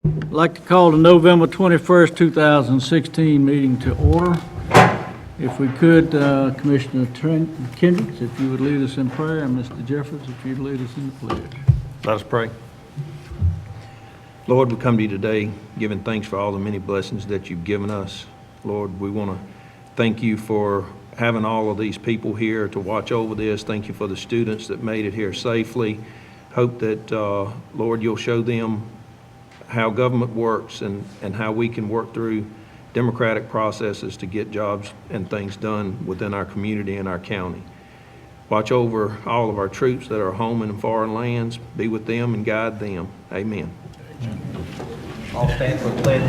I'd like to call the November 21st, 2016 meeting to order. If we could, Commissioner Kendricks, if you would lead us in prayer, and Mr. Jeffers, if you'd lead us in the pledge. Let us pray. Lord, we come to you today giving thanks for all the many blessings that you've given us. Lord, we want to thank you for having all of these people here to watch over this. Thank you for the students that made it here safely. Hope that, Lord, you'll show them how government works and how we can work through democratic processes to get jobs and things done within our community and our county. Watch over all of our troops that are home in foreign lands. Be with them and guide them. Amen. All stand for the pledge.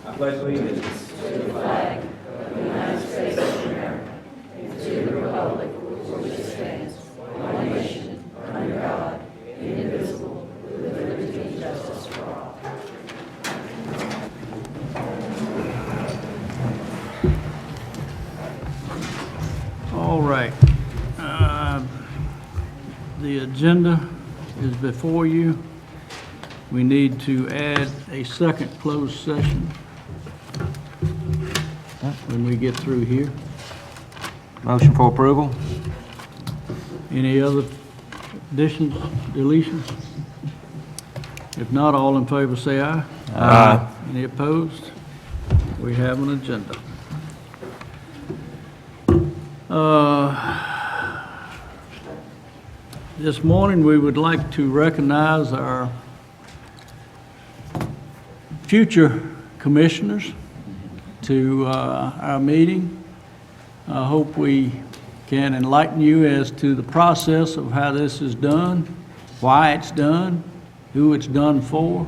I pledge allegiance. All right. The agenda is before you. We need to add a second closed session when we get through here. Motion for approval. Any other additions, deletions? If not, all in favor say aye. Aye. Any opposed? We have an agenda. This morning, we would like to recognize our future commissioners to our meeting. I hope we can enlighten you as to the process of how this is done, why it's done, who it's done for.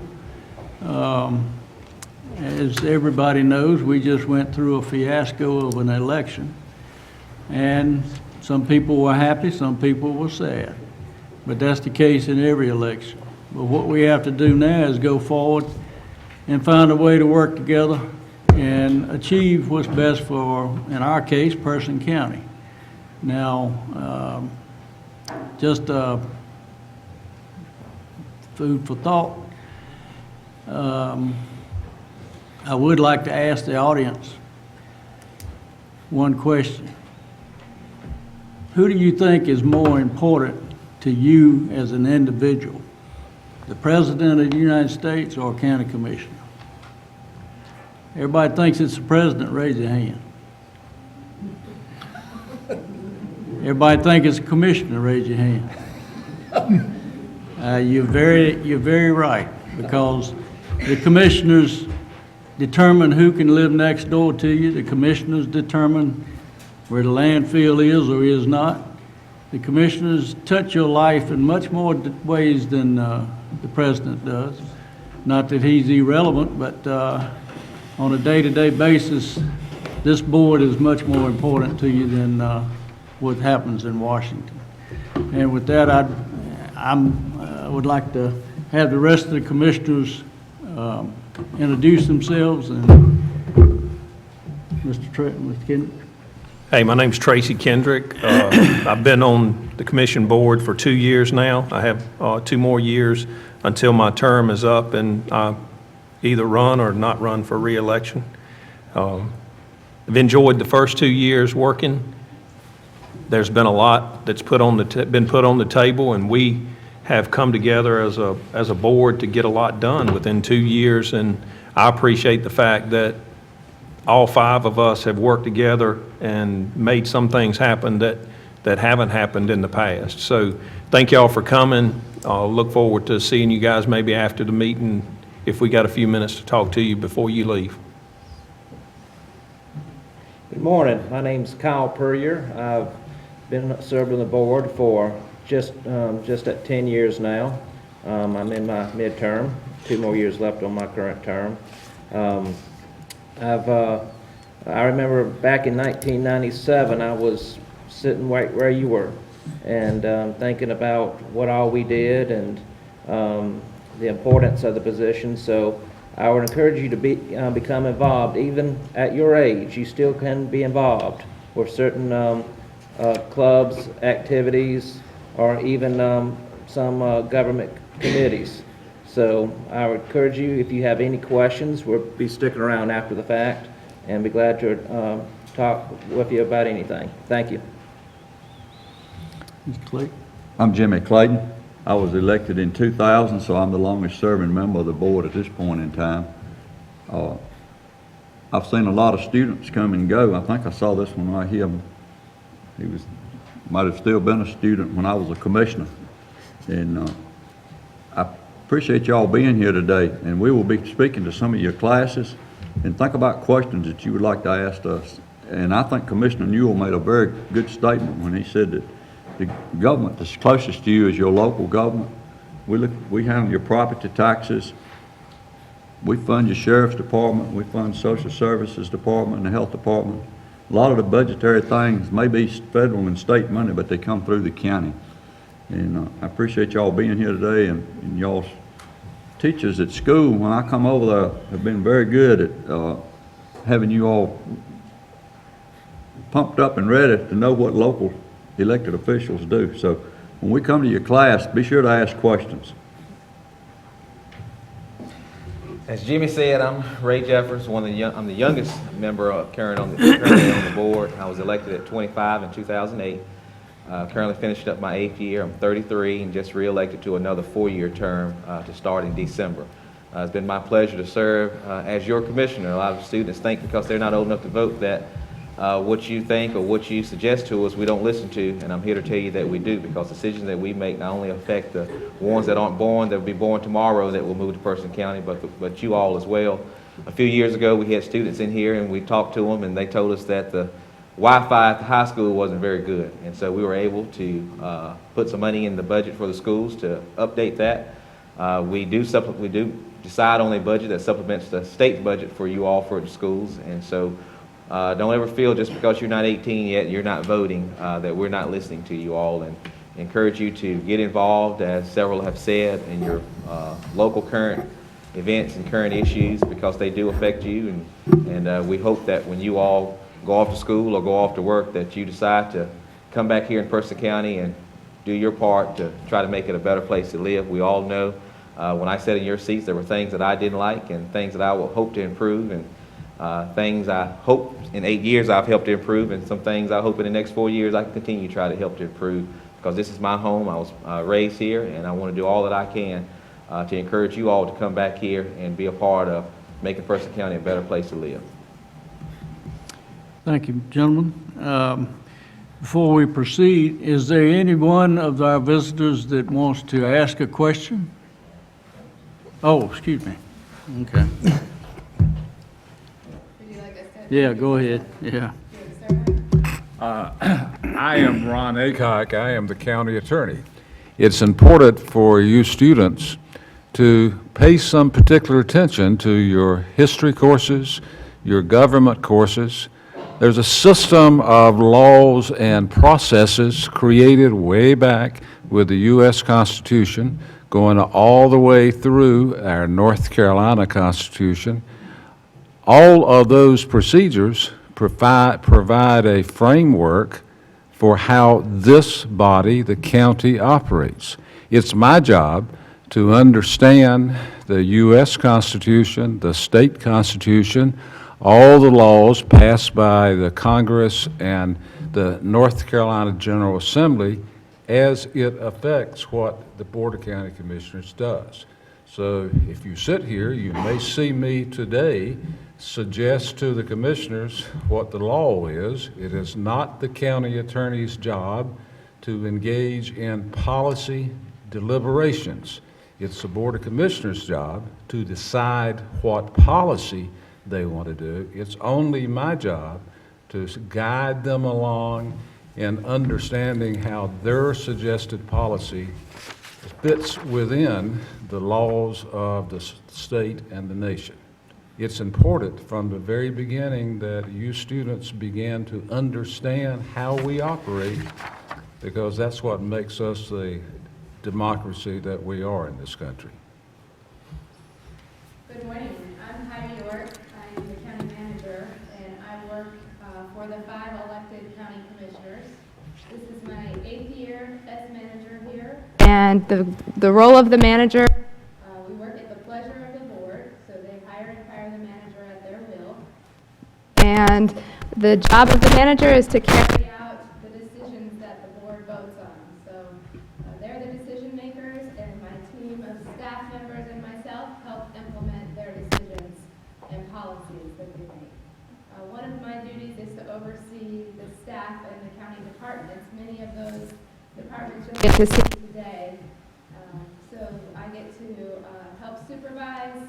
As everybody knows, we just went through a fiasco of an election, and some people were happy, some people were sad. But that's the case in every election. But what we have to do now is go forward and find a way to work together and achieve what's best for, in our case, Person County. Now, just food for thought. I would like to ask the audience one question. Who do you think is more important to you as an individual? The President of the United States or a county commissioner? Everybody thinks it's the President, raise your hand. Everybody think it's a commissioner, raise your hand. You're very right, because the commissioners determine who can live next door to you. The commissioners determine where the landfill is or is not. The commissioners touch your life in much more ways than the president does. Not that he's irrelevant, but on a day-to-day basis, this board is much more important to you than what happens in Washington. And with that, I would like to have the rest of the commissioners introduce themselves. And Mr. Kendrick. Hey, my name's Tracy Kendrick. I've been on the commission board for 2 years now. I have 2 more years until my term is up, and I either run or not run for re-election. I've enjoyed the first 2 years working. There's been a lot that's been put on the table, and we have come together as a board to get a lot done within 2 years, and I appreciate the fact that all 5 of us have worked together and made some things happen that haven't happened in the past. So thank y'all for coming. I'll look forward to seeing you guys maybe after the meeting, if we got a few minutes to talk to you before you leave. Good morning. My name's Kyle Puryear. I've been serving the board for just at 10 years now. I'm in my midterm, 2 more years left on my current term. I remember back in 1997, I was sitting right where you were, and thinking about what all we did and the importance of the position. So I would encourage you to become involved. Even at your age, you still can be involved with certain clubs, activities, or even some government committees. So I would encourage you, if you have any questions, we'll be sticking around after the fact and be glad to talk with you about anything. Thank you. Mr. Clayton? I'm Jimmy Clayton. I was elected in 2000, so I'm the longest serving member of the board at this point in time. I've seen a lot of students come and go. I think I saw this one right here. He might have still been a student when I was a commissioner. And I appreciate y'all being here today, and we will be speaking to some of your classes, and think about questions that you would like to ask us. And I think Commissioner Newell made a very good statement when he said that the government that's closest to you is your local government. We handle your property taxes. We fund your sheriff's department. We fund social services department and the health department. A lot of the budgetary things may be federal and state money, but they come through the county. And I appreciate y'all being here today, and y'all's teachers at school, when I come over there, have been very good at having you all pumped up and ready to know what local elected officials do. So when we come to your class, be sure to ask questions. As Jimmy said, I'm Ray Jeffers, I'm the youngest member currently on the board. I was elected at 25 in 2008. Currently finished up my 8th year. I'm 33 and just re-elected to another 4-year term to start in December. It's been my pleasure to serve as your commissioner. A lot of students think because they're not old enough to vote that what you think or what you suggest to us we don't listen to, and I'm here to tell you that we do, because decisions that we make not only affect the ones that aren't born, that will be born tomorrow, that will move to Person County, but you all as well. A few years ago we had students in here and we talked to them and they told us that the Wi-Fi at the high school wasn't very good, and so we were able to put some money in the budget for the schools to update that. We do decide on a budget that supplements the state budget for you all for the schools, and so don't ever feel just because you're not 18 yet, you're not voting, that we're not listening to you all, and encourage you to get involved, as several have said, in your local current events and current issues, because they do affect you, and we hope that when you all go off to school or go off to work, that you decide to come back here in Person County and do your part to try to make it a better place to live. We all know when I sat in your seats, there were things that I didn't like and things that I would hope to improve, and things I hope in 8 years I've helped to improve, and some things I hope in the next 4 years I can continue to try to help to improve, because this is my home. I was raised here, and I want to do all that I can to encourage you all to come back here and be a part of making Person County a better place to live. Thank you, gentlemen. Before we proceed, is there any one of our visitors that wants to ask a question? Oh, excuse me. Okay. Yeah, go ahead. Yeah. I am Ron Aycock. I am the county attorney. It's important for you students to pay some particular attention to your history courses, your government courses. There's a system of laws and processes created way back with the U.S. Constitution, going all the way through our North Carolina Constitution. All of those procedures provide a framework for how this body, the county, operates. It's my job to understand the U.S. Constitution, the state constitution, all the laws passed by the Congress and the North Carolina General Assembly as it affects what the Board of County Commissioners does. So if you sit here, you may see me today suggest to the commissioners what the law is. It is not the county attorney's job to engage in policy deliberations. It's the Board of Commissioners' job to decide what policy they want to do. It's only my job to guide them along in understanding how their suggested policy fits within the laws of the state and the nation. It's important from the very beginning that you students begin to understand how we operate, because that's what makes us the democracy that we are in this country. Good morning. I'm Heidi York. I'm the county manager, and I work for the 5 elected county commissioners. This is my 8th year as manager here. And the role of the manager, we work at the pleasure of the board, so they hire and fire the manager at their will. And the job of the manager is to carry out the decisions that the board votes on. So they're the decision makers, and my team of staff members and myself help implement their decisions and policies that they make. One of my duties is to oversee the staff and the county departments. Many of those departments you'll get to see today. So I get to help supervise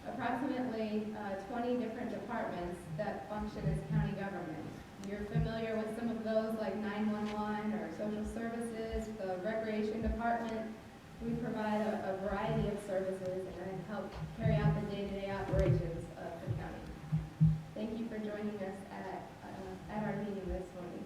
approximately 20 different departments that function as county government. You're familiar with some of those like 911 or social services, the recreation department. We provide a variety of services and help carry out the day-to-day operations of the county. Thank you for joining us at our meeting this morning.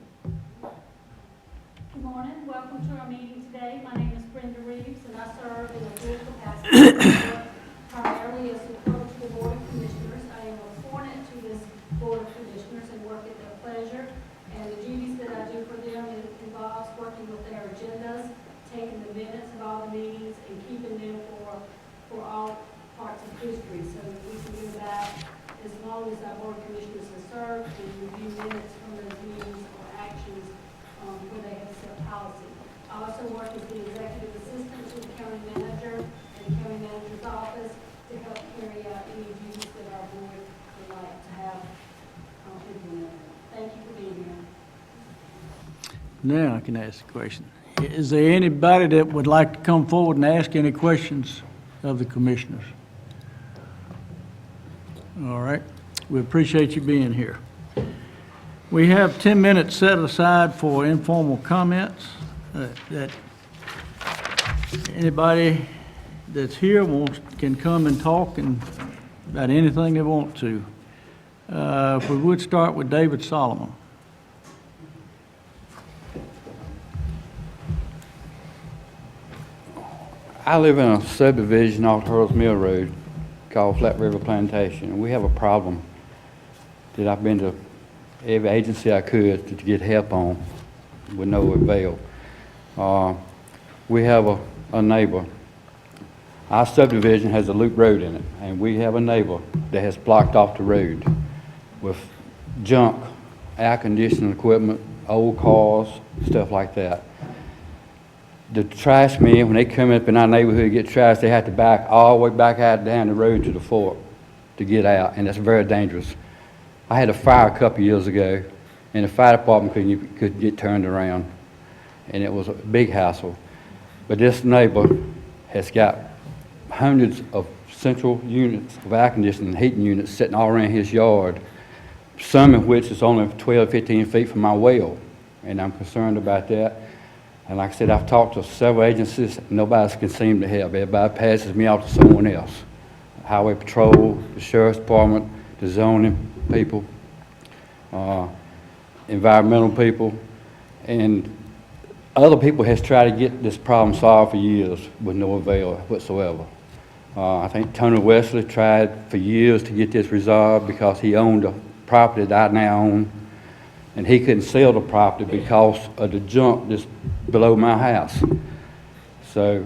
Good morning. Welcome to our meeting today. My name is Brenda Reeves, and I serve in a dual capacity, primarily as the clerk to the Board of Commissioners. I am appointed to this Board of Commissioners and work at their pleasure, and the duties that I do for them involves working with their agendas, taking the minutes of all the meetings, and keeping them for all parts of history, so that we can go back as long as our Board of Commissioners has served and review minutes from those meetings or actions where they have set policy. I also work as the executive assistant to the county manager and the county manager's office to help carry out any duties that our board would like to have implemented. Thank you for being here. Now I can ask a question. Is there anybody that would like to come forward and ask any questions of the commissioners? All right. We appreciate you being here. We have 10 minutes set aside for informal comments. That anybody that's here can come and talk about anything they want to. If we would start with David Solomon. I live in a subdivision off Hurls Mill Road called Flat River Plantation, and we have a problem that I've been to every agency I could to get help on with no avail. We have a neighbor. Our subdivision has a loop road in it, and we have a neighbor that has blocked off the road with junk, air conditioning equipment, old cars, stuff like that. The trash men, when they come up in our neighborhood to get trash, they have to back all the way back out down the road to the fork to get out, and that's very dangerous. I had a fire a couple years ago, and the fire department couldn't get turned around, and it was a big hassle. But this neighbor has got hundreds of central units of air conditioning and heating units sitting all around his yard, some of which is only 12, 15 feet from my well, and I'm concerned about that. And like I said, I've talked to several agencies, nobody can seem to help. Everybody passes me off to someone else. Highway Patrol, the Sheriff's Department, the zoning people, environmental people, and other people has tried to get this problem solved for years with no avail whatsoever. I think Tony Wesley tried for years to get this resolved because he owned a property that I now own, and he couldn't sell the property because of the junk just below my house. So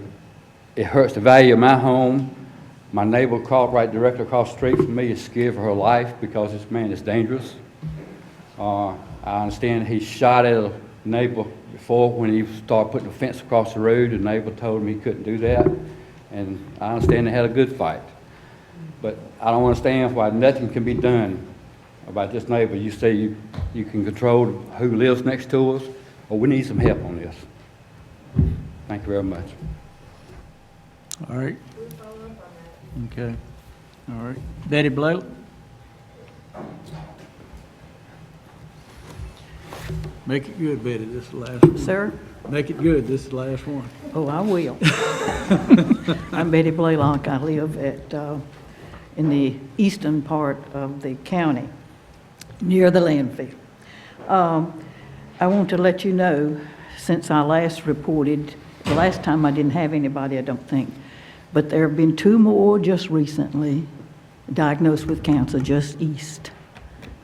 it hurts the value of my home. My neighbor right directly across the street from me is scared for her life because this man is dangerous. I understand he shot at a neighbor before when he started putting a fence across the road. The neighbor told him he couldn't do that, and I understand they had a good fight. But I don't understand why nothing can be done about this neighbor. You say you can control who lives next to us, or we need some help on this. Thank you very much. All right. Okay. All right. Betty Blake? Make it good, Betty. This is the last one. Sir? Make it good. This is the last one. Oh, I will. I'm Betty Blaylock. I live in the eastern part of the county, near the landfill. I want to let you know, since I last reported, the last time I didn't have anybody, I don't think, but there have been 2 more just recently diagnosed with cancer just east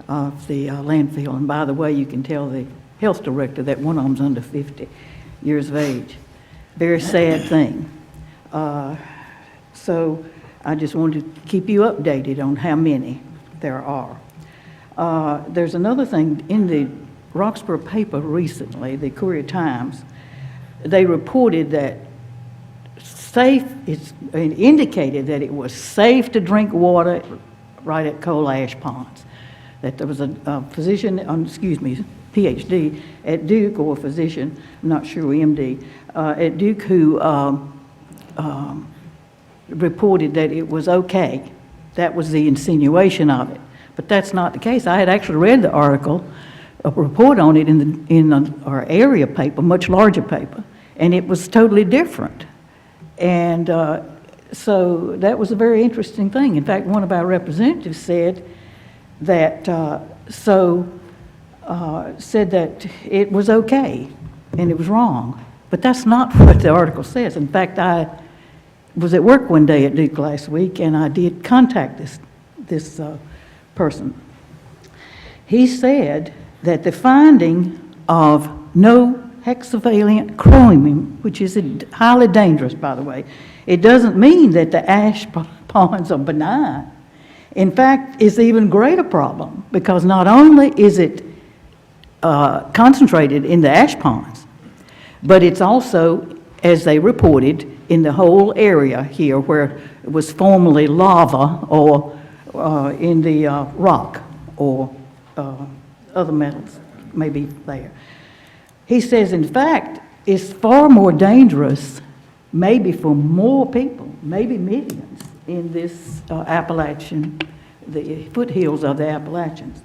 of the landfill. And by the way, you can tell the health director that one of them's under 50 years of age. Very sad thing. So I just wanted to keep you updated on how many there are. There's another thing in the Roxborough paper recently, the Courier-Times. They reported that it indicated that it was safe to drink water right at Coal Ash Ponds. That there was a physician, PhD at Duke, or a physician, I'm not sure, MD, at Duke, who reported that it was okay. That was the insinuation of it. But that's not the case. I had actually read the article, a report on it in our area paper, much larger paper, and it was totally different. And so that was a very interesting thing. In fact, one of our representatives said that said that it was okay and it was wrong. But that's not what the article says. In fact, I was at work one day at Duke last week, and I did contact this person. He said that the finding of no hexavalent chromium, which is highly dangerous, by the way, it doesn't mean that the ash ponds are benign. In fact, it's an even greater problem, because not only is it concentrated in the ash ponds, but it's also, as they reported, in the whole area here where it was formerly lava or in the rock or other metals maybe there. He says, in fact, it's far more dangerous, maybe for more people, maybe millions, in this Appalachian, the foothills of the Appalachians.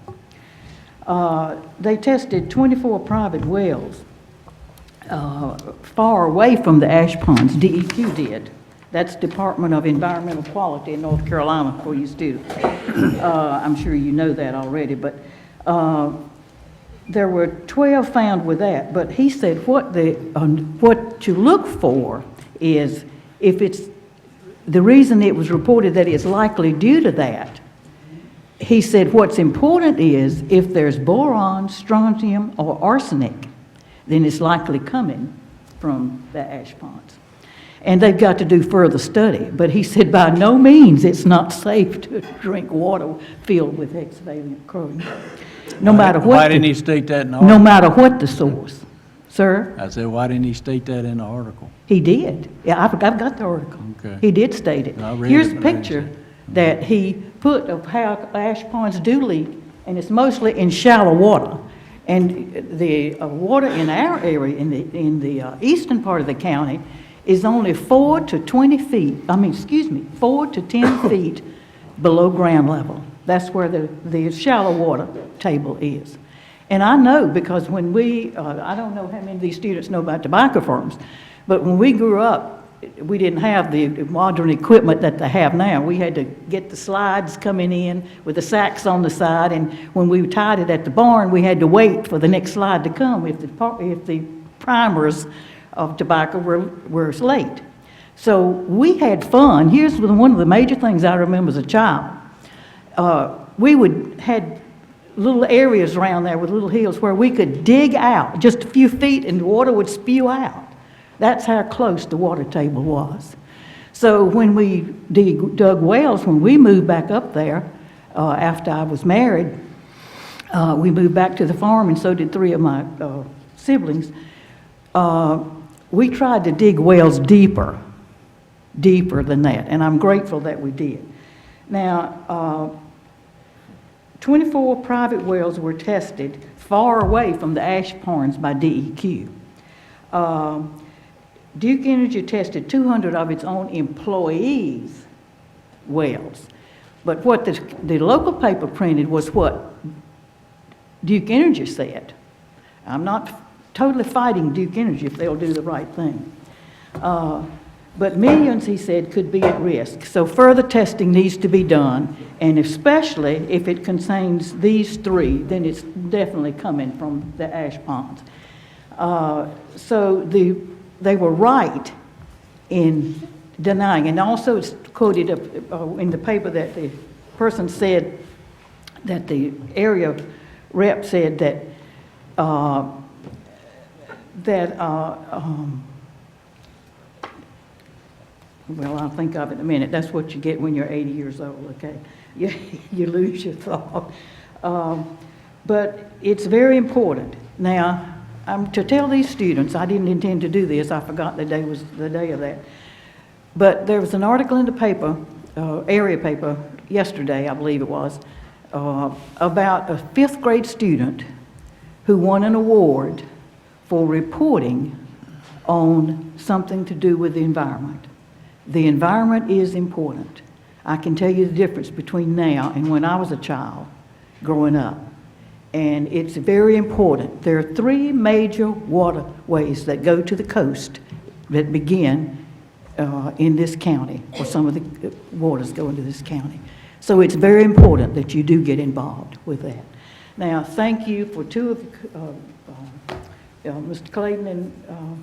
They tested 24 private wells far away from the ash ponds. DEQ did. That's Department of Environmental Quality in North Carolina for you students. I'm sure you know that already, but there were 12 found with that. But he said what you look for is if it's the reason it was reported that it's likely due to that. He said what's important is if there's boron, strontium, or arsenic, then it's likely coming from the ash ponds. And they've got to do further study. But he said by no means it's not safe to drink water filled with hexavalent chromium. No matter what. Why didn't he state that in the No article? matter what the source. Sir? I said, why didn't he state that in the article? He did. Yeah, I've got the article. Okay. He did state it. I read Here's it, a but I didn't picture see that he put of how ash ponds do leak, and it's mostly in shallow water. And the water in our area, in the eastern part of the county, is only 4 to 10 feet below ground level. That's where the shallow water table is. And I know because when I don't know how many of these students know about tobacco farms, but when we grew up, we didn't have the modern equipment that they have now. We had to get the slides coming in with the sacks on the side, and when we tied it at the barn, we had to wait for the next slide to come if the primers of tobacco were late. So we had fun. Here's one of the major things I remember as a child. We had little areas around there with little hills where we could dig out just a few feet and the water would spew out. That's how close the water table was. So when we dug wells, when we moved back up there after I was married, we moved back to the farm, and so did 3 of my siblings. We tried to dig wells deeper than that, and I'm grateful that we did. Now, 24 private wells were tested far away from the ash ponds by DEQ. Duke Energy tested 200 of its own employees' wells. But what the local paper printed was what Duke Energy said. I'm not totally fighting Duke Energy if they'll do the right thing. But millions, he said, could be at risk. So further testing needs to be done, and especially if it contains these 3, then it's definitely coming from the ash ponds. So they were right in denying, and also it's quoted in the paper that the person said that the area rep said well, I'll think of it in a minute. That's what you get when you're 80 years old, okay? You lose your thought. But it's very important. Now, to tell these students, I didn't intend to do this, I forgot the day was the day of that. But there was an article in the paper, area paper, yesterday, I believe it was, about a 5th grade student who won an award for reporting on something to do with the environment. The environment is important. I can tell you the difference between now and when I was a child growing up. And it's very important. There are 3 major waterways that go to the coast that begin in this county, or some of the waters go into this county. So it's very important that you do get involved with that. Now, thank you for 2 of Mr. Clayton and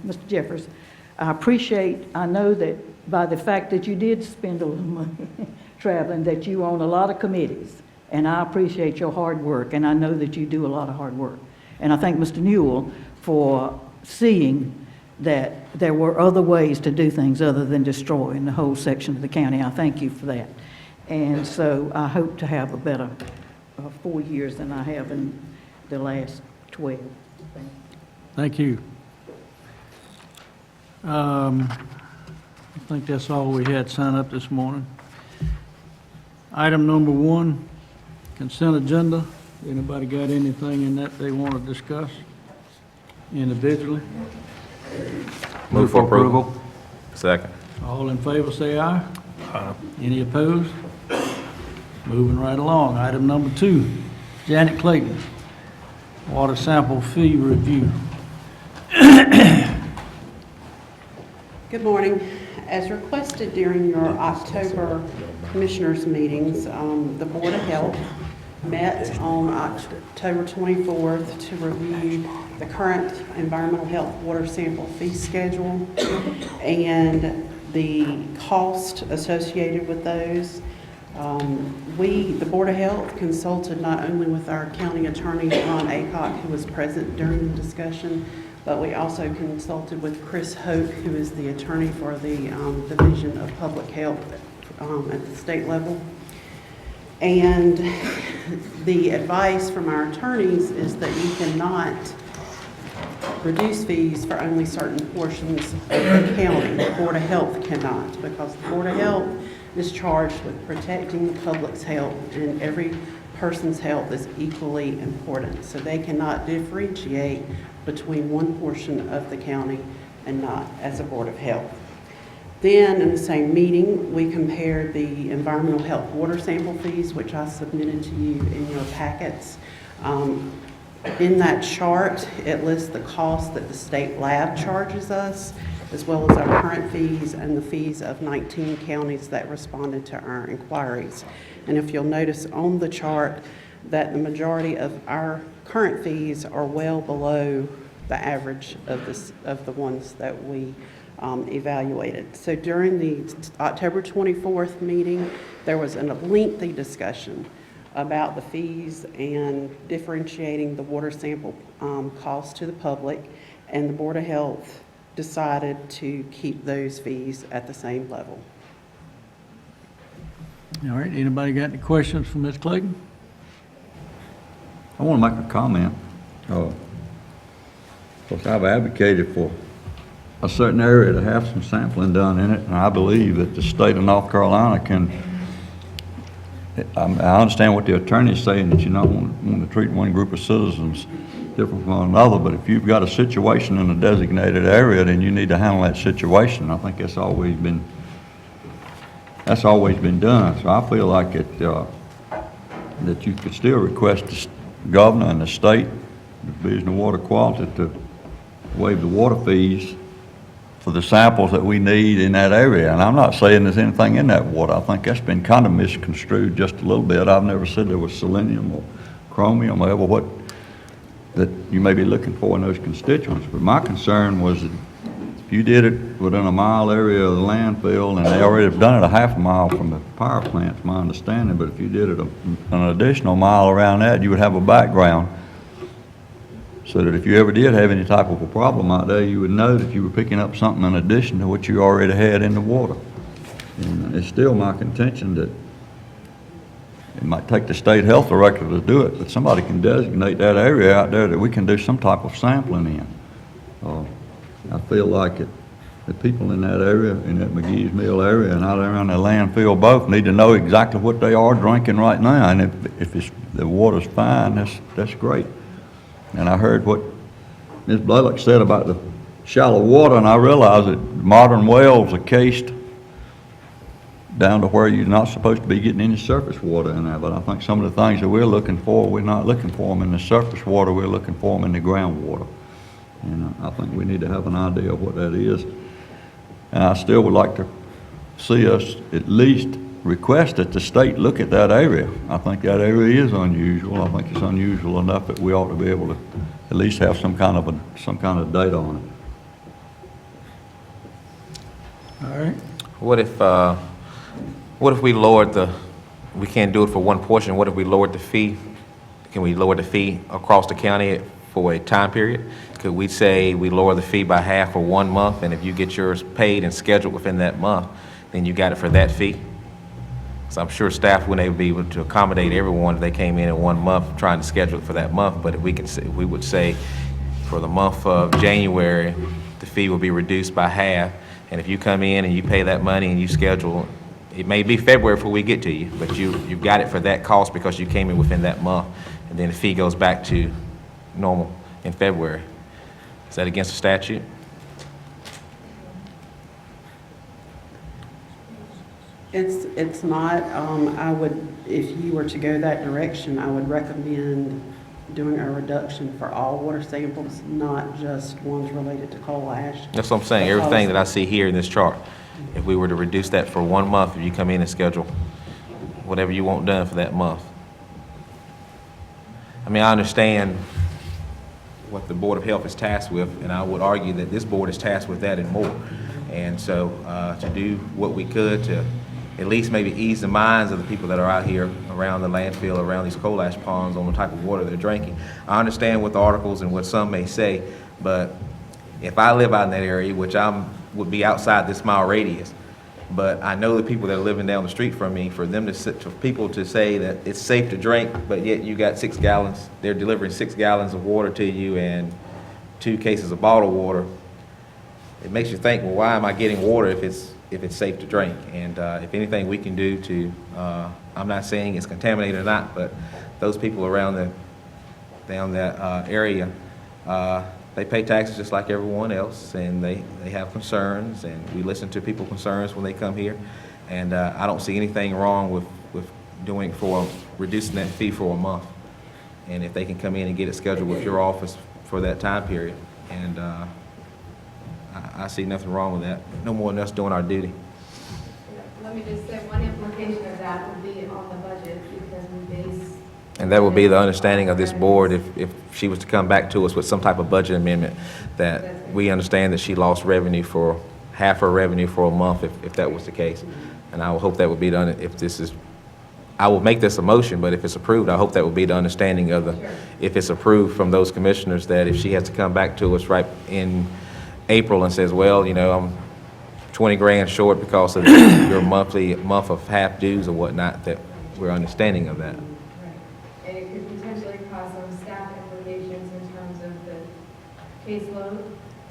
Mr. Jeffers. I know that by the fact that you did spend a little money traveling, that you own a lot of committees. And I appreciate your hard work, and I know that you do a lot of hard work. And I thank Mr. Newell for seeing that there were other ways to do things other than destroying the whole section of the county. I thank you for that. And so I hope to have a better 4 years than I have in the last 12. Thank you. I think that's all we had signed up this morning. Item number 1, consent agenda. Anybody got anything in that they want to discuss individually? Move for approval. Second. All in favor, say aye. Aye. Any opposed? Moving right along. Item number 2, Janet Clayton, water sample fee review. Good morning. As requested during your October Commissioners' meetings, the Board of Health met on October 24th to review the current environmental health water sample fee schedule and the cost associated with those. The Board of Health consulted not only with our county attorney, Ron Aycock, who was present during the discussion, but we also consulted with Chris Hoke, who is the attorney for the Division of Public Health at the state level. And the advice from our attorneys is that you cannot reduce fees for only certain portions of the county. The Board of Health cannot, because the Board of Health is charged with protecting the public's health, and every person's health is equally important. So they cannot differentiate between one portion of the county and not as a Board of Health. Then, in the same meeting, we compared the environmental health water sample fees, which I submitted to you in your packets. In that chart, it lists the cost that the state lab charges us, as well as our current fees and the fees of 19 counties that responded to our inquiries. And if you'll notice on the chart that the majority of our current fees are well below the average of the ones that we evaluated. So during the October 24th meeting, there was a lengthy discussion about the fees and differentiating the water sample costs to the public, and the Board of Health decided to keep those fees at the same level. All right, anybody got any questions for Ms. Clayton? I want to make a comment. Because I've advocated for a certain area to have some sampling done in it, and I believe that the state of North Carolina can, I understand what the attorney's saying, that you don't want to treat one group of citizens different from another, but if you've got a situation in a designated area, then you need to handle that situation. I think that's always been done. So I feel like that you could still request the governor and the state, the Division of Water Quality, to waive the water fees for the samples that we need in that area. And I'm not saying there's anything in that water. I think that's been kind of misconstrued just a little bit. I've never said there was selenium or chromium or what that you may be looking for in those constituents. But my concern was that if you did it within a mile area of the landfill, and they already have done it a half a mile from the power plant, it's my understanding, but if you did it an additional mile around that, you would have a background, so that if you ever did have any type of a problem out there, you would know that you were picking up something in addition to what you already had in the water. And it's still my contention that it might take the state health director to do it, but somebody can designate that area out there that we can do some type of sampling in. I feel like the people in that area, in that McGee's Mill area and out around the landfill both need to know exactly what they are drinking right now. And if the water's fine, that's great. And I heard what Ms. Blaylock said about the shallow water, and I realize that modern wells are cased down to where you're not supposed to be getting any surface water in there. But I think some of the things that we're looking for, we're not looking for them in the surface water, we're looking for them in the groundwater. And I think we need to have an idea of what that is. And I still would like to see us at least request that the state look at that area. I think that area is unusual. I think it's unusual enough that we ought to be able to at least have some kind of data on it. All right. What if we lowered we can't do it for one portion, what if we lowered the fee? Can we lower the fee across the county for a time period? Could we say we lower the fee by half for 1 month, and if you get yours paid and scheduled within that month, then you got it for that fee? So I'm sure staff wouldn't be able to accommodate everyone if they came in 1 month trying to schedule it for that month, but if we would say for the month of January, the fee will be reduced by half, and if you come in and you pay that money and you schedule, it may be February before we get to you, but you got it for that cost because you came in within that month, and then the fee goes back to normal in February. Is that against the statute? It's not. I would, if you were to go that direction, I would recommend doing a reduction for all water samples, not just ones related to coal ash. That's what I'm saying, everything that I see here in this chart. If we were to reduce that for 1 month, if you come in and schedule whatever you want done for that month. I mean, I understand what the Board of Health is tasked with, and I would argue that this board is tasked with that and more. And so to do what we could to at least maybe ease the minds of the people that are out here around the landfill, around these coal ash ponds on the type of water they're drinking. I understand what the articles and what some may say, but if I live out in that area, which would be outside this mile radius, but I know the people that are living down the street from me, for people to say that it's safe to drink, but yet you got 6 gallons, they're delivering 6 gallons of water to you and 2 cases of bottled water, it makes you think, well, why am I getting water if it's safe to drink? And if anything we can do to, I'm not saying it's contaminated or not, but those people around down that area, they pay taxes just like everyone else, and they have concerns, and we listen to people's concerns when they come here. And I don't see anything wrong with reducing that fee for 1 month. And if they can come in and get it scheduled with your office for that time period, and I see nothing wrong with that, no more than us doing our duty. Let me just say, one implication of that would be on the budget, because we base. And that would be the understanding of this board if she was to come back to us with some type of budget amendment, that we understand that she lost revenue for half her revenue for a month if that was the case. And I would hope that would be done I will make this a motion, but if it's approved, I hope that would be the understanding of if it's approved from those commissioners, that if she has to come back to us right in April and says, well, I'm 20 grand short because of your month of half dues or whatnot, that we're understanding of that. And it could potentially cause some staff implications in terms of the caseload.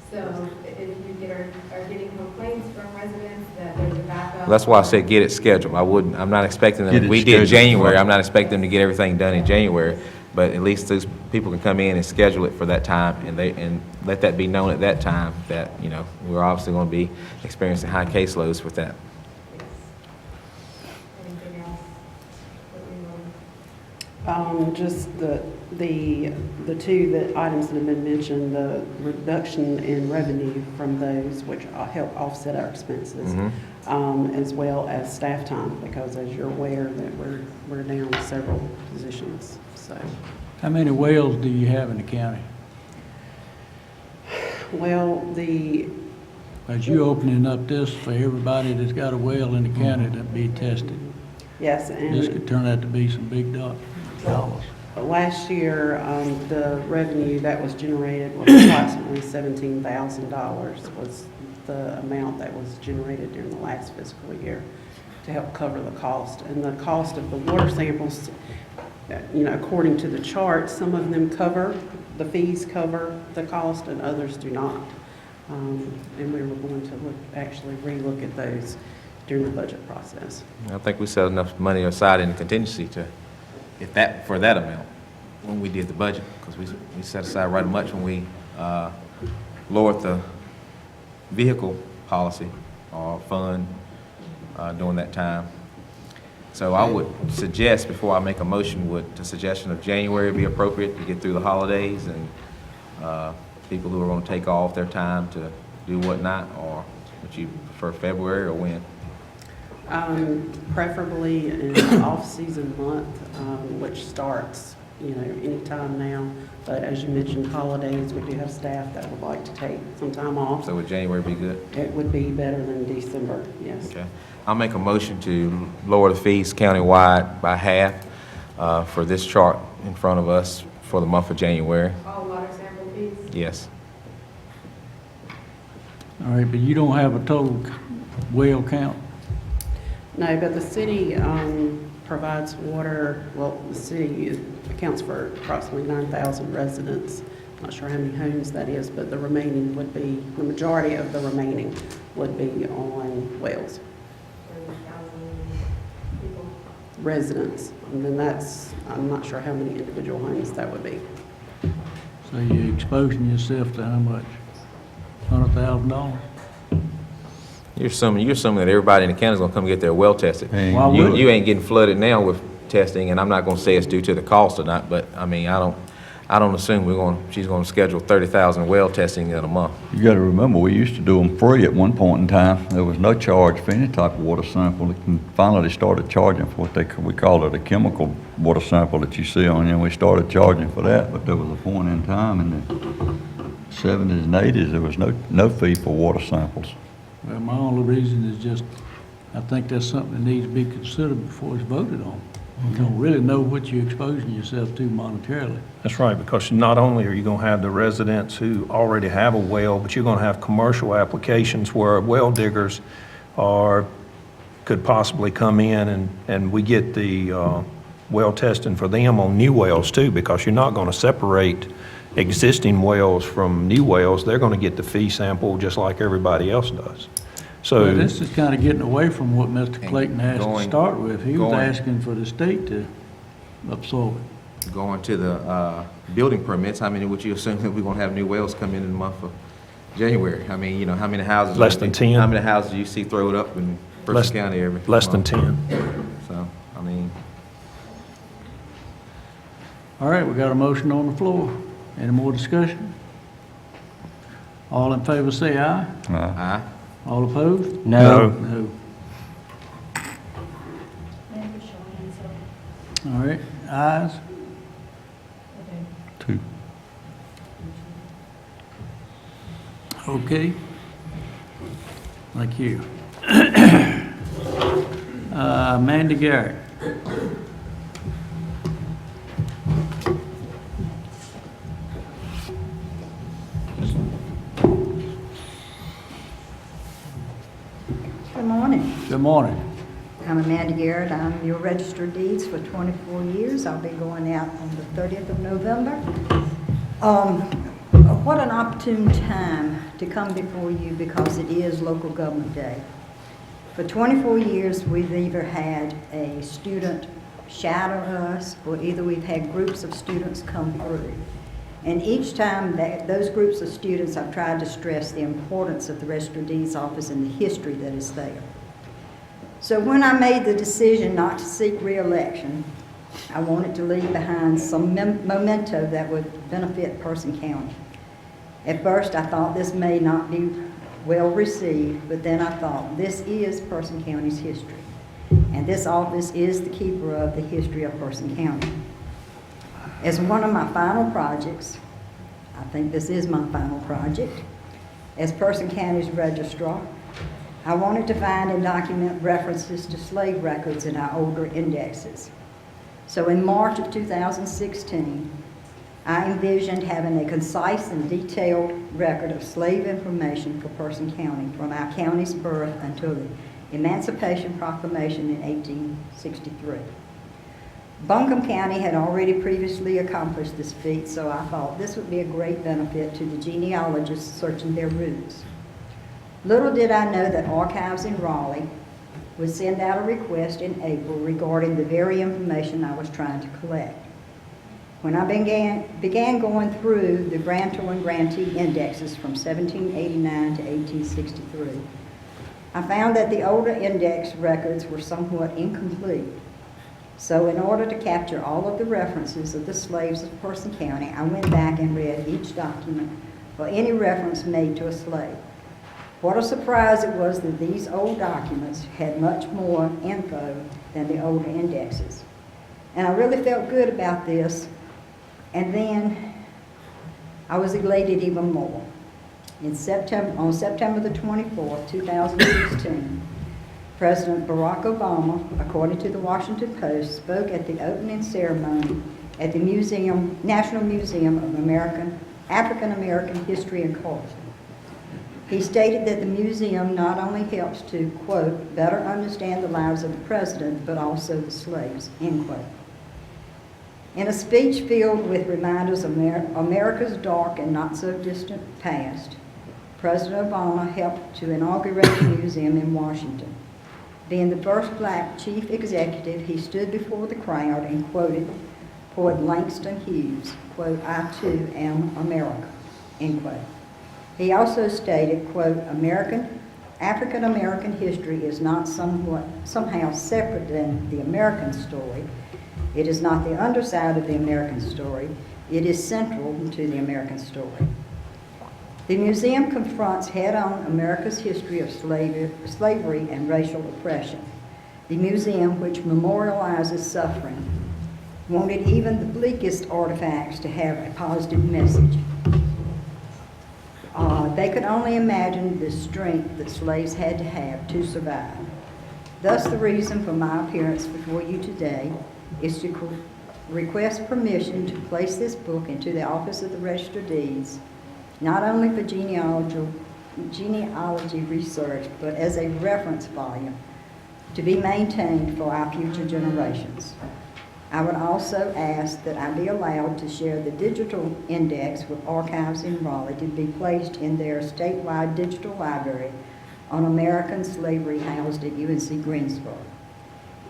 So if you are getting complaints from residents that there's a backup. That's why I said get it scheduled. I'm not expecting them, Get it we did scheduled. January, I'm not expecting them to get everything done in January, but at least those people can come in and schedule it for that time, and let that be known at that time that, we're obviously going to be experiencing high caseloads with that. Anything else that we want? Just the two items that have been mentioned, the reduction in revenue from those, which help offset our expenses, as well as staff time, because as you're aware that we're down several positions. So, How many wells do you have in the county? well, As you opening up this for everybody that's got a well in the county to be tested, yes, this and could turn out to be some big dollars. last year, the revenue that was generated was approximately $17,000 was the amount that was generated during the last fiscal year to help cover the cost. And the cost of the water samples, according to the chart, some of them the fees cover the cost and others do not. And we were going to actually relook at those during the budget process. I think we set enough money aside in the contingency for that amount when we did the budget, because we set aside right much when we lowered the vehicle policy or fund during that time. So I would suggest, before I make a motion, would the suggestion of January be appropriate to get through the holidays and people who are going to take off their time to do whatnot, or would you prefer February or when? Preferably an off-season month, which starts, anytime now. But as you mentioned, holidays, we do have staff that would like to take some time off. So would January be good? It would be better than December, yes. Okay. I'll make a motion to lower the fees countywide by half for this chart in front of us for the month of January. All water sample fees? Yes. All right, but you don't have a total well count? No, but the city provides water, the city accounts for approximately 9,000 residents. Not sure how many homes that is, but the majority of the remaining would be on wells. Residents, and then I'm not sure how many individual homes that would be. So you're exposing yourself to how much? $100,000? You're assuming that everybody in the county is going to come get their well tested. Why would You ain't getting flooded now with testing, and I'm not going to say it's due to the cost or not, but I mean, I don't assume she's going to schedule 30,000 well testing in a month. You gotta remember, we used to do them free at one point in time. There was no charge for any type of water sample. And finally, they started charging for we call it a chemical water sample that you see on you, and we started charging for that, but there was a point in time in the 70s and 80s, there was no fee for water samples. Well, my only reason is just, I think that's something that needs to be considered before it's voted on. You don't really know what you're exposing yourself to monetarily. That's right, because not only are you going to have the residents who already have a well, but you're going to have commercial applications where well diggers could possibly come in and we get the well testing for them on new wells too, because you're not going to separate existing wells from new wells. They're going to get the fee sample just like everybody else does. So Well, this is kind of getting away from what Mr. Clayton asked to start with. He was asking for the state to absorb it. Going to the building permits, how many would you assume that we're going to have new wells come in the month of January? I mean, how many houses? Less than 10. How many houses do you see thrown up in Berks County every less than month? 10. So, I mean, All right, we got a motion on the floor. Any more discussion? All in favor say aye. aye. All opposed? No. No. All right, ayes? Two. Okay. Thank you. Mandy Garrett. Good morning. Good morning. I'm Amanda Garrett. I'm your registered deeds for 24 years. I'll be going out on the 30th of November. What an opportune time to come before you because it is Local Government Day. For 24 years, we've either had a student shadow us or either we've had groups of students come through. And each time that those groups of students, I've tried to stress the importance of the Register of Deeds office and the history that is there. So when I made the decision not to seek re-election, I wanted to leave behind some memento that would benefit Person County. At first, I thought this may not be well received, but then I thought this is Person County's history. And this office is the keeper of the history of Person County. As one of my final projects, I think this is my final project, as Person County's registrar, I wanted to find and document references to slave records in our older indexes. So in March of 2016, I envisioned having a concise and detailed record of slave information for Person County from our county's birth until the Emancipation Proclamation in 1863. Buncombe County had already previously accomplished this feat, so I thought this would be a great benefit to the genealogists searching their roots. Little did I know that Archives in Raleigh would send out a request in April regarding the very information I was trying to collect. When I began going through the grantor and grantee indexes from 1789 to 1863, I found that the older index records were somewhat incomplete. So in order to capture all of the references of the slaves of Person County, I went back and read each document for any reference made to a slave. What a surprise it was that these old documents had much more info than the older indexes. And I really felt good about this, and then I was elated even more. On September the 24th, 2016, President Barack Obama, according to the Washington Post, spoke at the opening ceremony at the National Museum of African American History and Culture. He stated that the museum not only helps to, quote, better understand the lives of the president, but also the slaves, end quote. In a speech filled with reminders of America's dark and not so distant past, President Obama helped to inaugurate the museum in Washington. Being the first black chief executive, he stood before the crowd and quoted poet Langston Hughes, quote, "I too am America," end quote. He also stated, quote, African American history is not somehow separate than the American story. It is not the underside of the American story. It is central to the American story. The museum confronts head-on America's history of slavery and racial oppression. The museum, which memorializes suffering, wanted even the bleakest artifacts to have a positive message. They could only imagine the strength that slaves had to have to survive. Thus, the reason for my appearance before you today is to request permission to place this book into the Office of the Register of Deeds, not only for genealogy research, but as a reference volume to be maintained for our future generations. I would also ask that I be allowed to share the digital index with Archives in Raleigh to be placed in their statewide digital library on American slavery housed at UNC Greensboro.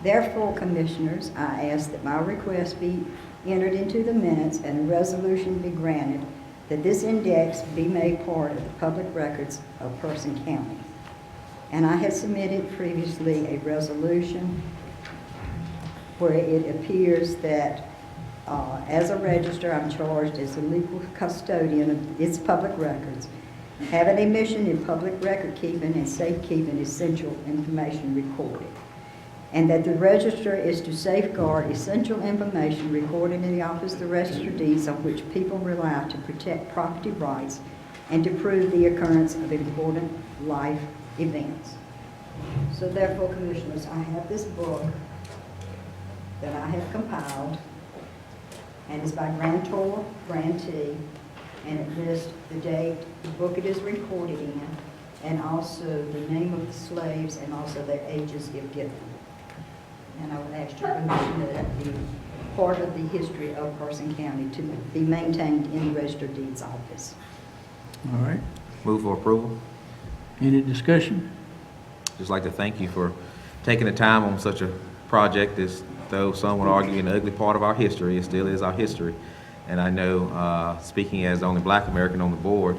Therefore, Commissioners, I ask that my request be entered into the minutes and a resolution be granted that this index be made part of the public records of Person County. And I had submitted previously a resolution where it appears that as a register, I'm charged as a legal custodian of its public records, having a mission in public record keeping and safekeeping essential information recorded, and that the register is to safeguard essential information recorded in the Office of the Register of Deeds on which people rely to protect property rights and to prove the occurrence of important life events. So therefore, Commissioners, I have this book that I have compiled, and it's by grantor, grantee, and it lists the date, the book it is recorded in, and also the name of the slaves and also their ages if given. And I would ask your permission that that be part of the history of Person County to be maintained in the Register of Deeds office. All right. Move for approval. Any discussion? Just like to thank you for taking the time on such a project as, though some would argue, an ugly part of our history, it still is our history. And I know, speaking as the only black American on the board,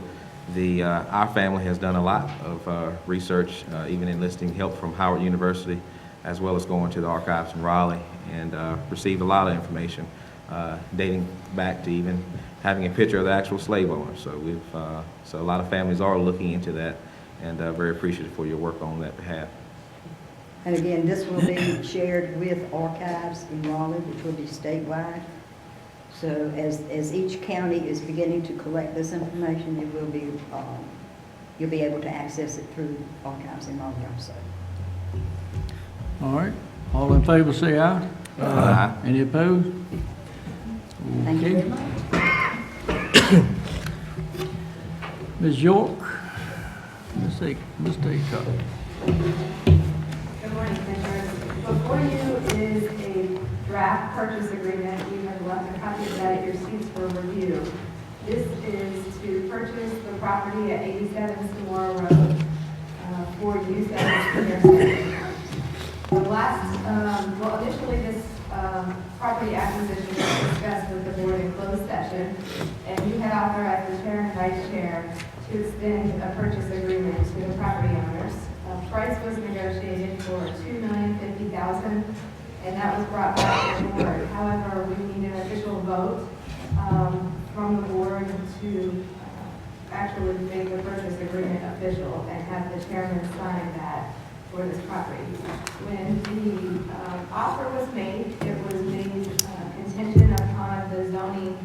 our family has done a lot of research, even enlisting help from Howard University, as well as going to the archives in Raleigh, and received a lot of information dating back to even having a picture of the actual slave owner. So so a lot of families are looking into that, and very appreciative for your work on that behalf. And again, this will be shared with Archives in Raleigh, which will be statewide. So as each county is beginning to collect this information, it will be, you'll be able to access it through Archives in Raleigh also. All right. All in favor, say aye. Aye. Any opposed? Thank you Okay. very much. Ms. York? Mr. Aycock? Good morning, Commissioners. Before you is a draft purchase agreement. You have left a copy of that at your seats for review. This is to purchase the property at 87 Samora Road for use as a senior center. Initially this property acquisition was discussed with the board in closed session, and you had authorized the chair and vice chair to extend a purchase agreement to the property owners. Price was negotiated for $2,050,000, and that was brought back to the board. However, we need an official vote from the board to actually make the purchase agreement official and have the chairman sign that for this property. When the offer was made, it was made contingent upon the zoning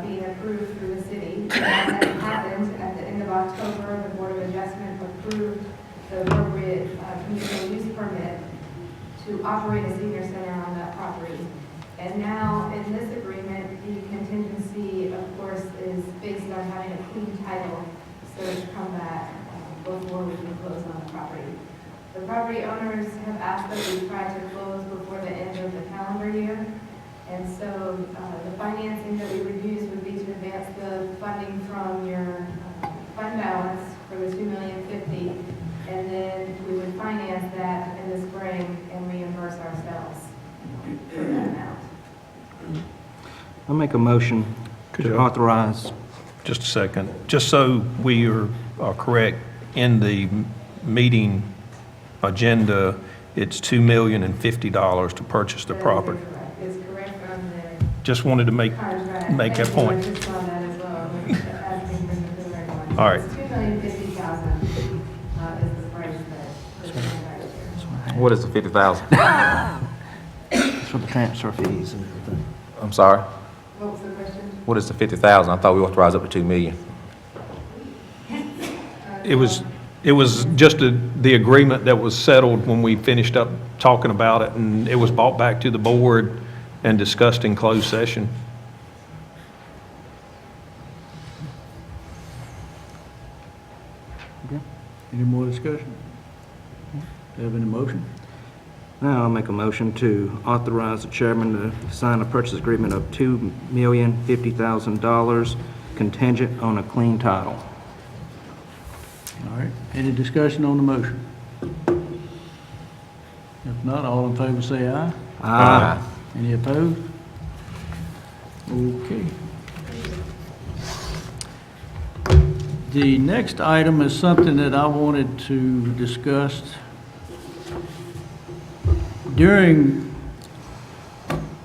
being approved through the city. And that happened at the end of October. The Board of Adjustment approved the appropriate conditional use permit to operate a senior center on that property. And now, in this agreement, the contingency, of course, is based on having a clean title, so to come back before we can close on the property. The property owners have asked that we try to close before the end of the calendar year. And so the financing that we would use would be to advance the funding from your fund balance for the $2,050,000, and then we would finance that in the spring and reimburse ourselves for that amount. I'll make a motion to authorize. Just a second. Just so we are correct, in the meeting agenda, it's $2,050,000 to purchase the property. It's correct on the Just wanted to make contract. that point. I just saw that as well. I was asking for the correct one. All right. It's $2,050,000 is the price that the contract is. What is the 50,000? For the transfer fees and everything. I'm sorry. What was the question? What is the 50,000? I thought we authorized up to 2 million. It was just the agreement that was settled when we finished up talking about it, and it was brought back to the board and discussed in closed session. Any more discussion? Do you have any motion? Now I'll make a motion to authorize the chairman to sign a purchase agreement of $2,050,000 contingent on a clean title. All right, any discussion on the motion? If not, all in favor say aye. Aye. Any opposed? Okay. The next item is something that I wanted to discuss. During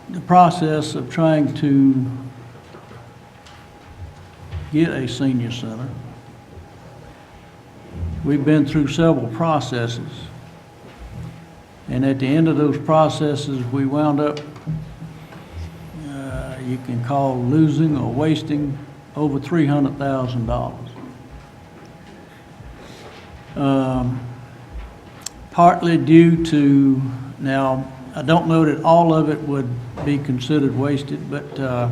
the process of trying to get a senior center, we've been through several processes. And at the end of those processes, we wound up, you can call losing or wasting over $300,000. Partly due to, now, I don't know that all of it would be considered wasted, but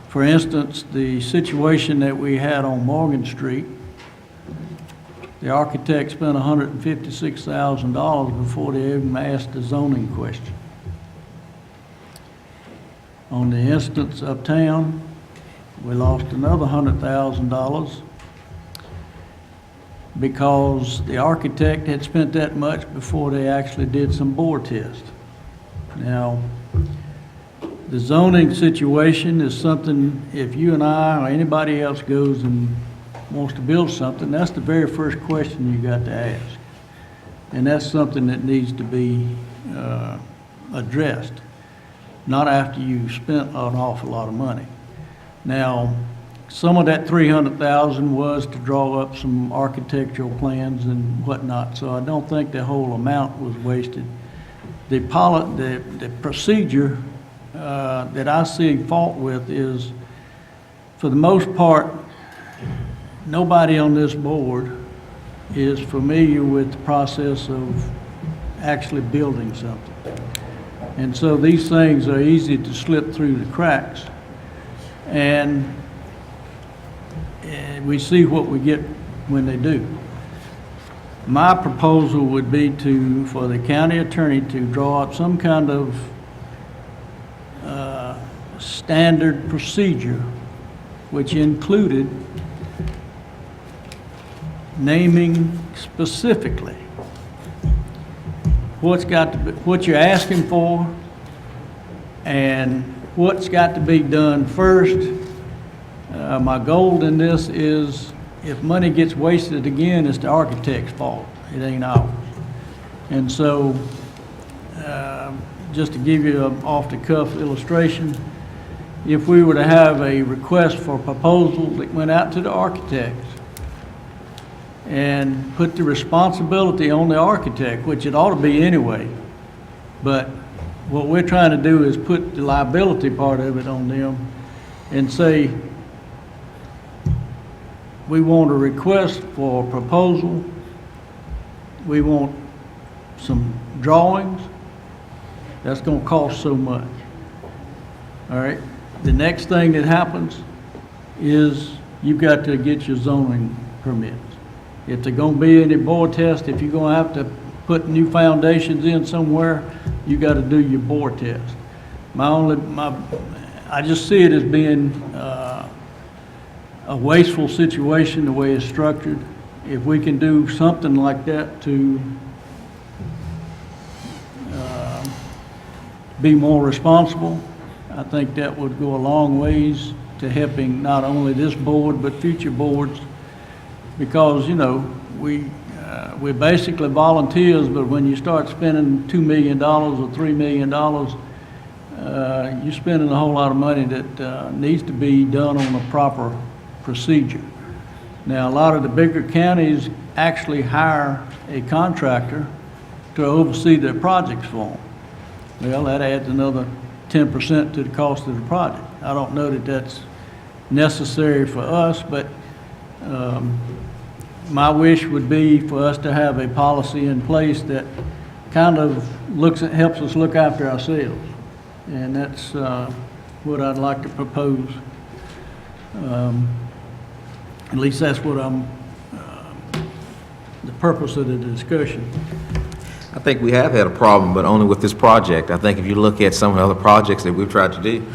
for instance, the situation that we had on Morgan Street, the architect spent $156,000 before they even asked the zoning question. On the instance uptown, we lost another $100,000 because the architect had spent that much before they actually did some bore tests. Now, the zoning situation is something, if you and I or anybody else goes and wants to build something, that's the very first question you got to ask. And that's something that needs to be addressed, not after you've spent an awful lot of money. Now, some of that $300,000 was to draw up some architectural plans and whatnot, so I don't think the whole amount was wasted. The procedure that I see fault with is, for the most part, nobody on this board is familiar with the process of actually building something. And so these things are easy to slip through the cracks. and we see what we get when they do. My proposal would be for the county attorney to draw up some kind of standard procedure, which included naming specifically what you're asking for and what's got to be done first. My goal in this is, if money gets wasted again, it's the architect's fault. It ain't ours. And so, just to give you an off-the-cuff illustration, if we were to have a request for proposal that went out to the architects and put the responsibility on the architect, which it ought to be anyway, but what we're trying to do is put the liability part of it on them and say, we want a request for a proposal, we want some drawings, that's gonna cost so much. All right, the next thing that happens is you've got to get your zoning permits. If there's gonna be any bore test, if you're gonna have to put new foundations in somewhere, you gotta do your bore test. I just see it as being a wasteful situation the way it's structured. If we can do something like that to be more responsible, I think that would go a long ways to helping not only this board, but future boards. Because, you know, we're basically volunteers, but when you start spending $2 million or $3 million, you're spending a whole lot of money that needs to be done on a proper procedure. Now, a lot of the bigger counties actually hire a contractor to oversee their projects for them. Well, that adds another 10% to the cost of the project. I don't know that that's necessary for us, but my wish would be for us to have a policy in place that kind of helps us look after ourselves. And that's what I'd like to propose. At least that's what the purpose of the discussion. I think we have had a problem, but only with this project. I think if you look at some of the other projects that we've tried to do,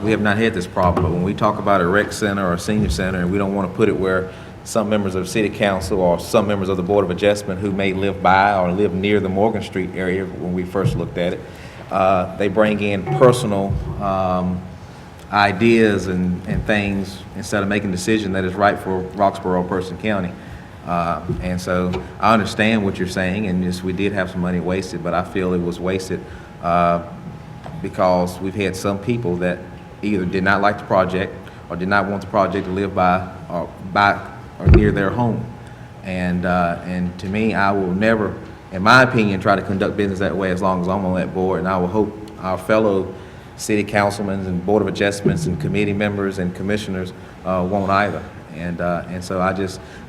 we have not had this problem. But when we talk about a rec center or a senior center, and we don't want to put it where some members of city council or some members of the Board of Adjustment who may live by or live near the Morgan Street area when we first looked at it, they bring in personal ideas and things instead of making a decision that is right for Roxborough or Person County. And so I understand what you're saying, and yes, we did have some money wasted, but I feel it was wasted because we've had some people that either did not like the project or did not want the project to live by or near their home. And to me, I will never, in my opinion, try to conduct business that way as long as I'm on that board, and I will hope our fellow city councilmen and Board of Adjustments and committee members and commissioners won't either. And so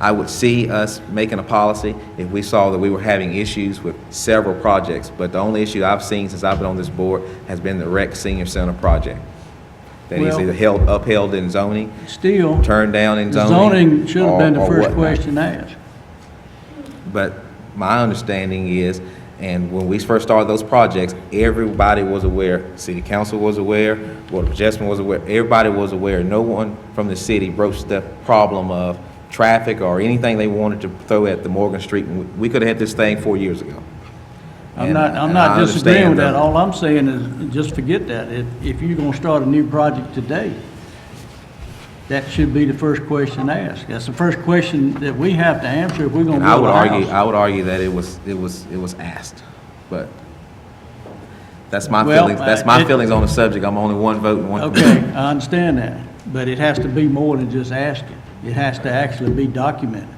I would see us making a policy if we saw that we were having issues with several projects. But the only issue I've seen since I've been on this board has been the Rec Senior Center project. That is Well, either upheld in zoning, Still, turned down in the zoning. zoning should have been the or first whatnot. question asked. But my understanding is, and when we first started those projects, everybody was aware, city council was aware, Board of Adjustment was aware, everybody was aware. No one from the city broached the problem of traffic or anything they wanted to throw at the Morgan Street. And we could have had this thing 4 years ago. I'm And not I disagreeing with that. understand All I'm saying is, just forget that. If you're gonna start a new project today, that should be the first question asked. That's the first question that we have to answer if we're gonna And I build would a argue, house. I would argue that it was asked, but that's my Well, feelings, that's my it- feelings on the subject. I'm only one vote and one Okay, committee. I understand that, but it has to be more than just asking. It has to actually be documented.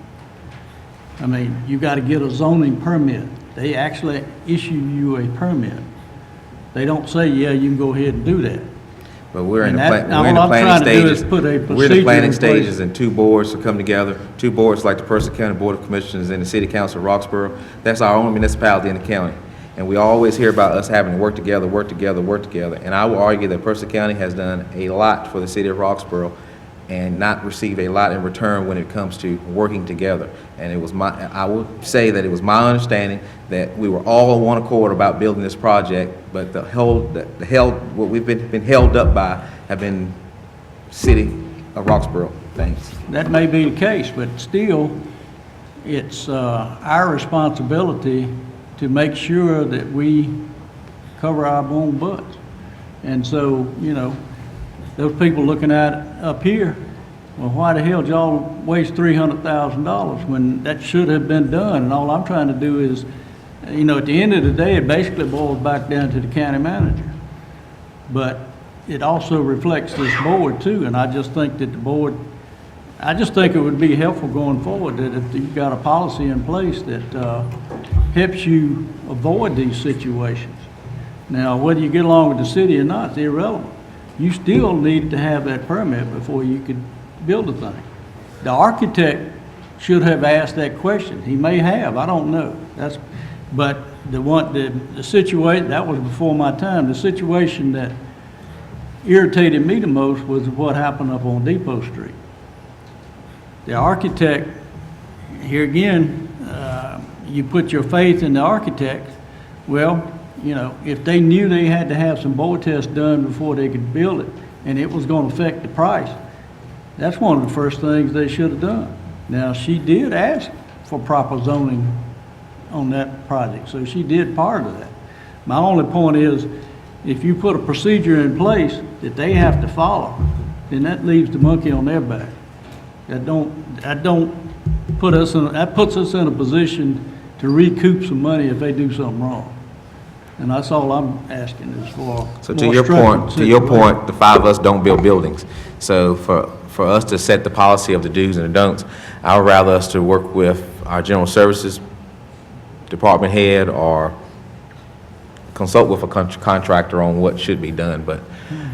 I mean, you gotta get a zoning permit. They actually issue you a permit. They don't say, yeah, you can go ahead and do that. But we're in And the that- we're in the all I'm planning trying to do stages. is put a We're in procedure the planning in place. stages, and two boards to come together, two boards like the Person County Board of Commissioners and the City Council of Roxborough. That's our own municipality in the county. And we always hear about us having to work together, work together, work together. And I will argue that Mercer County has done a lot for the city of Roxborough and not receive a lot in return when it comes to working together. And it was I will say that it was my understanding that we were all on one accord about building this project, but what we've been held up by have been city of Roxborough things. That may be the case, but still, it's our responsibility to make sure that we cover our own butts. And so, you know, those people looking at it up here, well, why the hell did y'all waste $300,000 when that should have been done? And all I'm trying to do is, you know, at the end of the day, it basically boils back down to the county manager. But it also reflects this board too, and I just think that the board, I just think it would be helpful going forward that if you've got a policy in place that helps you avoid these situations. Now, whether you get along with the city or not, it's irrelevant. You still need to have that permit before you could build a thing. The architect should have asked that question. He may have, I don't know. But the situation, that was before my time. The situation that irritated me the most was what happened up on Depot Street. The architect, here again, you put your faith in the architect. Well, you know, if they knew they had to have some board tests done before they could build it, and it was going to affect the price, that's one of the first things they should have done. Now, she did ask for proper zoning on that project, so she did part of that. My only point is, if you put a procedure in place that they have to follow, then that leaves the monkey on their back. That puts us in a position to recoup some money if they do something wrong. And that's all I'm asking is for. So to your point, the five of us don't build buildings. So for us to set the policy of the do's and the don'ts, I would rather us to work with our general services department head or consult with a contractor on what should be done. But,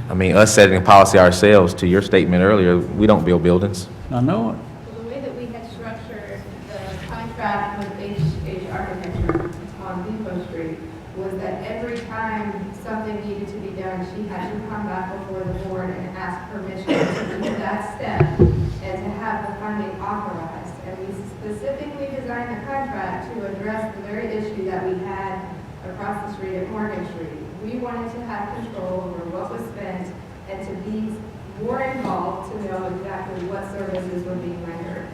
I mean, us setting a policy ourselves, to your statement earlier, we don't build buildings. I know it. So the way that we had structured the contract with H Architecture on Depot Street was that every time something needed to be done, she had to come back before the board and ask permission to do that step and to have the funding authorized. And we specifically designed the contract to address the very issue that we had across the street at Morgan Street. We wanted to have control over what was spent and to be more involved to know exactly what services were being rendered.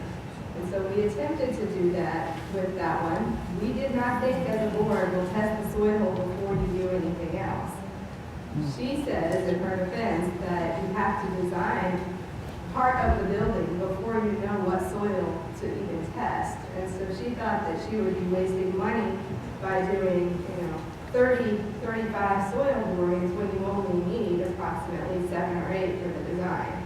And so we attempted to do that with that one. We did not think as a board we'll test the soil before you do anything else. She says in her defense that you have to design part of the building before you know what soil to even test. And so she thought that she would be wasting money by doing, 30, 35 soil borings when you only need approximately 7 or 8 for the design.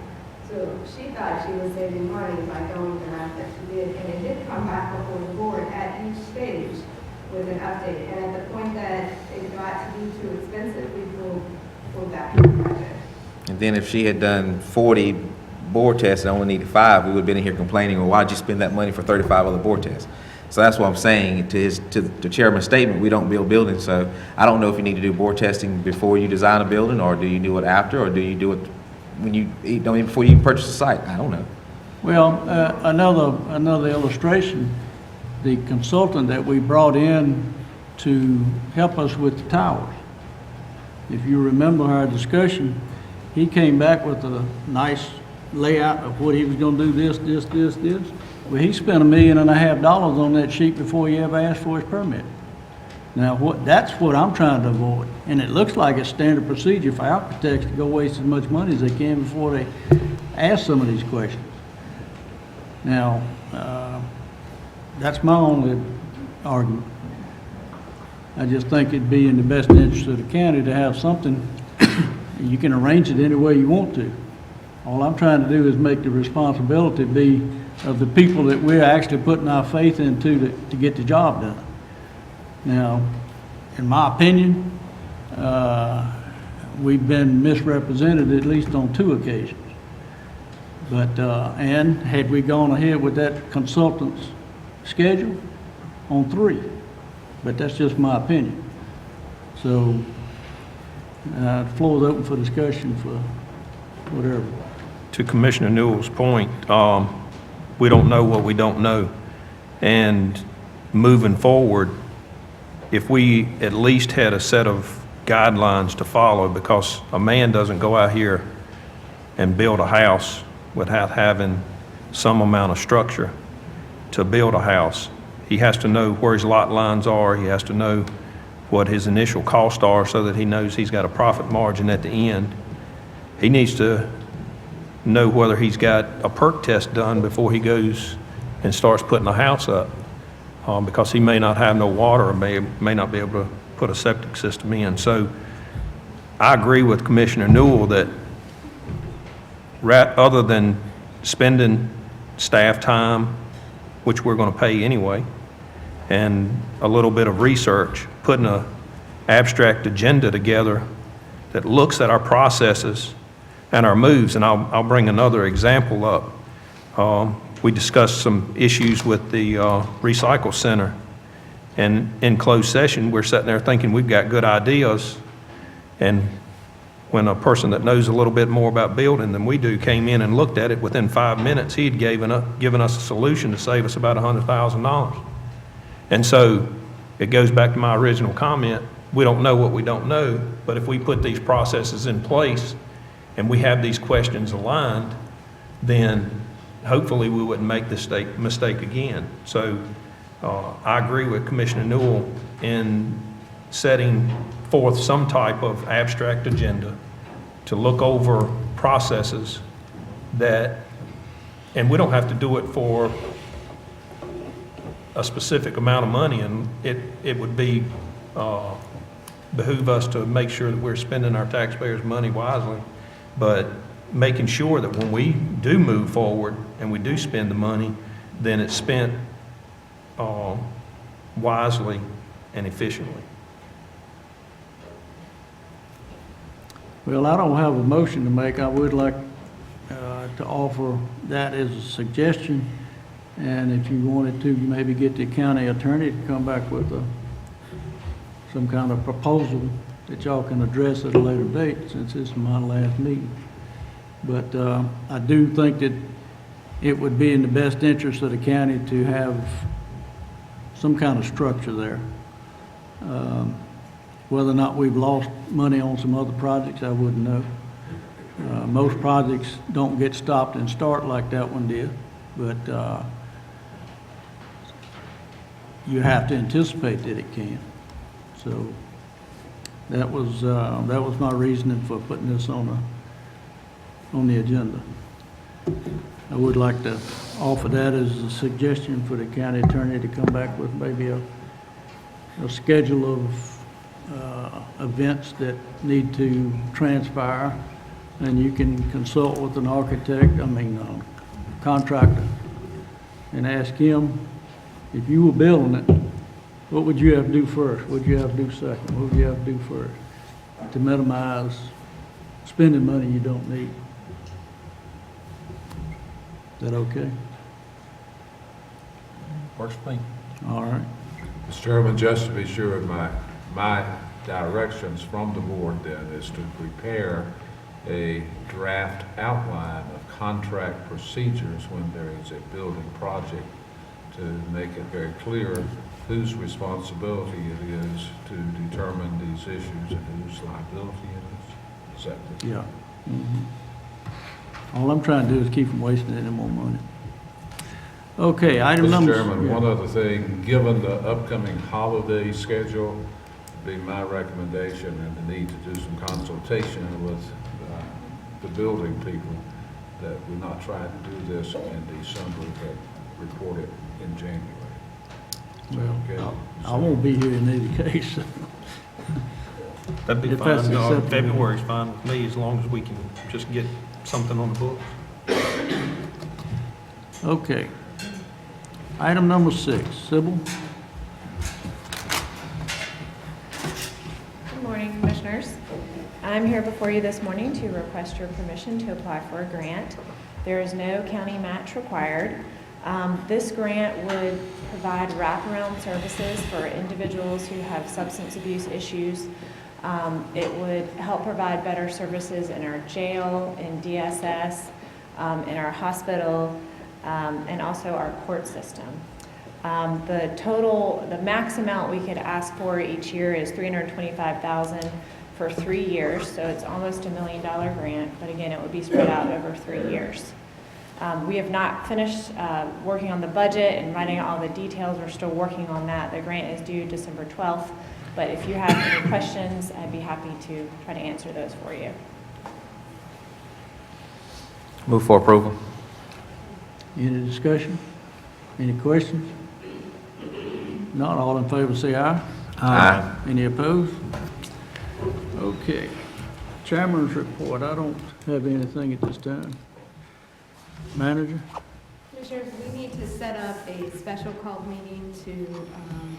So she thought she was saving money by going the route that she did, and it did come back before the board at each stage with an update. And at the point that it got to be too expensive, we pulled back the project. And then if she had done 40 board tests and only needed 5, we would have been in here complaining, well, why'd you spend that money for 35 other board tests? So that's what I'm saying. To the chairman's statement, we don't build buildings. So I don't know if you need to do board testing before you design a building, or do you do it after, or do you do it when before you purchase a site? I don't know. Well, another illustration, the consultant that we brought in to help us with the towers. If you remember our discussion, he came back with a nice layout of what he was going to do, this. Well, he spent $1.5 million on that sheet before he ever asked for his permit. Now, that's what I'm trying to avoid. And it looks like it's standard procedure for architects to go waste as much money as they can before they ask some of these questions. Now, that's my only argument. I just think it'd be in the best interest of the county to have something, and you can arrange it any way you want to. All I'm trying to do is make the responsibility be of the people that we're actually putting our faith into to get the job done. Now, in my opinion, we've been misrepresented at least on 2 occasions. But, and had we gone ahead with that consultant's schedule, on 3. But that's just my opinion. So, the floor is open for discussion for whatever. To Commissioner Newell's point, we don't know what we don't know. And moving forward, if we at least had a set of guidelines to follow, because a man doesn't go out here and build a house without having some amount of structure to build a house. He has to know where his lot lines are. He has to know what his initial costs are so that he knows he's got a profit margin at the end. He needs to know whether he's got a perk test done before he goes and starts putting a house up, because he may not have no water or may not be able to put a septic system in. So I agree with Commissioner Newell that other than spending staff time, which we're going to pay anyway, and a little bit of research, putting an abstract agenda together that looks at our processes and our moves. And I'll bring another example up. We discussed some issues with the recycle center, and in closed session, we're sitting there thinking we've got good ideas, and when a person that knows a little bit more about building than we do came in and looked at it, within 5 minutes, he had given us a solution to save us about $100,000. And so it goes back to my original comment. We don't know what we don't know, but if we put these processes in place and we have these questions aligned, then hopefully we wouldn't make this mistake again. So I agree with Commissioner Newell in setting forth some type of abstract agenda to look over processes that, and we don't have to do it for a specific amount of money, and it would be behoove us to make sure that we're spending our taxpayers' money wisely, but making sure that when we do move forward and we do spend the money, then it's spent wisely and efficiently. Well, I don't have a motion to make. I would like to offer that as a suggestion. And if you wanted to, maybe get the county attorney to come back with some kind of proposal that y'all can address at a later date, since this is my last meeting. But I do think that it would be in the best interest of the county to have some kind of structure there. Whether or not we've lost money on some other projects, I wouldn't know. Most projects don't get stopped and start like that one did, but you have to anticipate that it can. So that was my reasoning for putting this on the agenda. I would like to offer that as a suggestion for the county attorney to come back with maybe a schedule of events that need to transpire, and you can consult with an architect, contractor, and ask him, if you were building it, what would you have to do first? What would you have to do second? What would you have to do first to minimize spending money you don't need? Is that okay? Works for me. All right. Mr. Chairman, just to be sure, my directions from the board then is to prepare a draft outline of contract procedures when there is a building project, to make it very clear whose responsibility it is to determine these issues and whose liability it is. Is that the... Yeah. Mm-hmm. All I'm trying to do is keep from wasting any more money. Okay, item number... Mr. Chairman, one other thing, given the upcoming holiday schedule, would be my recommendation and the need to do some consultation with the building people, that we not try to do this in December, but report it in January. Well, Okay. I won't be here in any case. That'd be If fine. that's acceptable. February's fine with me, as long as we can just get something on the books. Okay. Item number 6, Sybil? Good morning, Commissioners. I'm here before you this morning to request your permission to apply for a grant. There is no county match required. This grant would provide wraparound services for individuals who have substance abuse issues. It would help provide better services in our jail, in DSS, in our hospital, and also our court system. The max amount we could ask for each year is $325,000 for 3 years, so it's almost $1 million grant, but again, it would be spread out over 3 years. We have not finished working on the budget and writing out all the details. We're still working on that. The grant is due December 12th, but if you have any questions, I'd be happy to try to answer those for you. Move for approval. Any discussion? Any questions? Not all in favor, say aye. Aye. Any opposed? Okay. Chairman's report, I don't have anything at this time. Manager? Commissioners, we need to set up a special called meeting to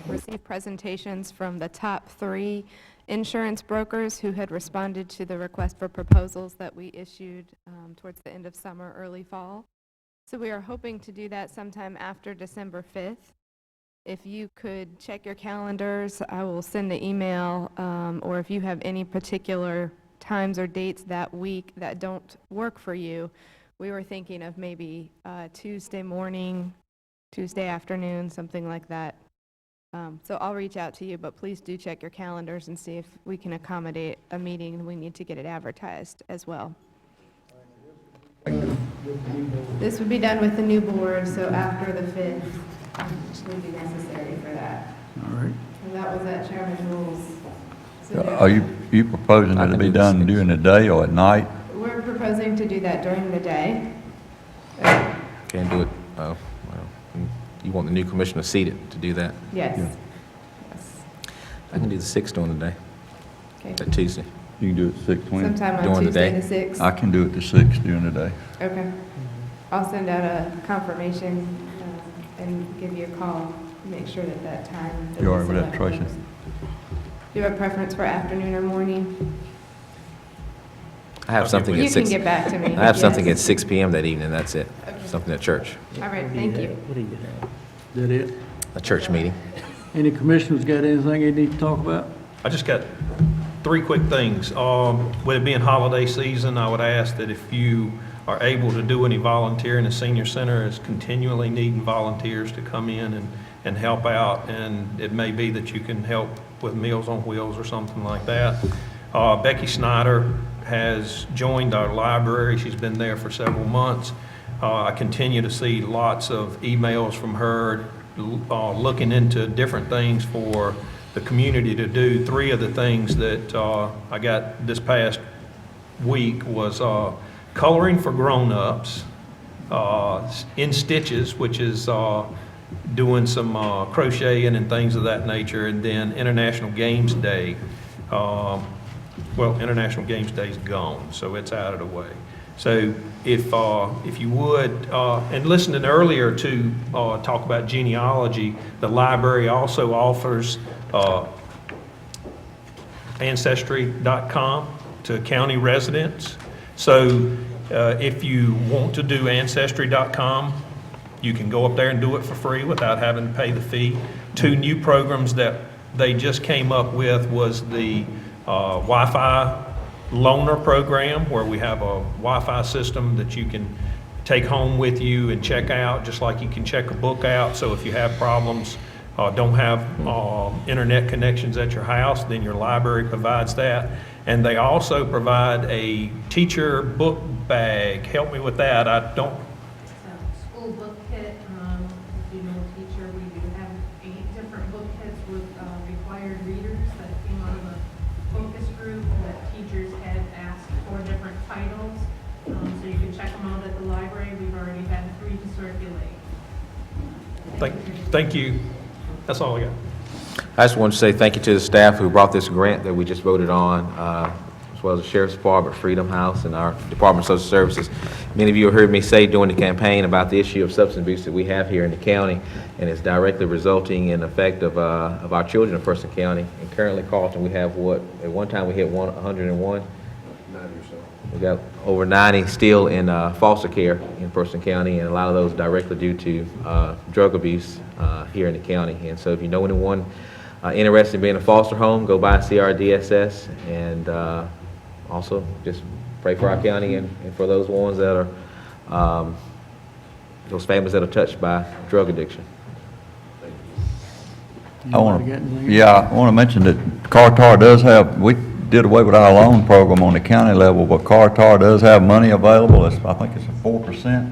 receive presentations from the top 3 insurance brokers who had responded to the request for proposals that we issued towards the end of summer, early fall. So we are hoping to do that sometime after December 5th. If you could check your calendars, I will send the email, or if you have any particular times or dates that week that don't work for you, we were thinking of maybe Tuesday morning, Tuesday afternoon, something like that. So I'll reach out to you, but please do check your calendars and see if we can accommodate a meeting, and we need to get it advertised as well. This would be done with the new board, so after the 5th would be necessary for that. All right. And that was at Chairman's rules. So Are you proposing that it be done during the day or at night? we're proposing to do that during the day. Can't do it, well, you want the new commissioner seated to do that? Yes. Yeah. Yes. I can do the 6th during the day, Okay. that Tuesday. You can do it 6:20? Sometime on During the Tuesday day? the 6th. I can do it the 6th during the day. Okay. I'll send out a confirmation and give you a call, make sure that that time. that You we all right with that, select Tracy? works. Do you have a preference for afternoon or morning? I have something You at can 6. get back to me. I have something yes. at 6 PM that evening, that's it. Okay. Something at church, All right, thank you. Is that it? a church meeting. Any commissioners got anything they need to talk about? I just got 3 quick things. With it being holiday season, I would ask that if you are able to do any volunteering, the senior center is continually needing volunteers to come in and help out, and it may be that you can help with Meals on Wheels or something like that. Becky Snyder has joined our library. She's been there for several months. I continue to see lots of emails from her looking into different things for the community to do. 3 of the things that I got this past week was coloring for grown-ups, in stitches, which is doing some crocheting and things of that nature, and then International Games Day. Well, International Games Day's gone, so it's out of the way. So if you would, and listening earlier to talk about genealogy, the library also offers Ancestry.com to county residents. So if you want to do Ancestry.com, you can go up there and do it for free without having to pay the fee. 2 new programs that they just came up with was the Wi-Fi loaner program, where we have a Wi-Fi system that you can take home with you and check out, just like you can check a book out. So if you have problems, don't have internet connections at your house, then your library provides that. And they also provide a teacher book bag. Help me with that. I don't. School book kit, if you know a teacher, we do have 8 different book kits with required readers that came out of a focus group that teachers had asked for different titles. So you can check them out at the library. We've already had 3 to circulate. Thank you. That's all I got. I just want to say thank you to the staff who brought this grant that we just voted on, as well as the Sheriff's Department, Freedom House, and our Department of Social Services. Many of you have heard me say during the campaign about the issue of substance abuse that we have here in the county, and it's directly resulting in the effect of our children in Preston County. And currently, Carlton, we have what? At one time, we hit 101? We got over 90 still in foster care in Preston County, and a lot of those directly due to drug abuse here in the county. And so if you know anyone interested in being a foster home, go by CRDSS, and also just pray for our county and for those ones that are, those families that are touched by drug addiction. I want Anybody got anything to, yeah, I want to mention that Cartar does have, we did away with our loan program on the county level, but Cartar does have money available. I think it's a 4%.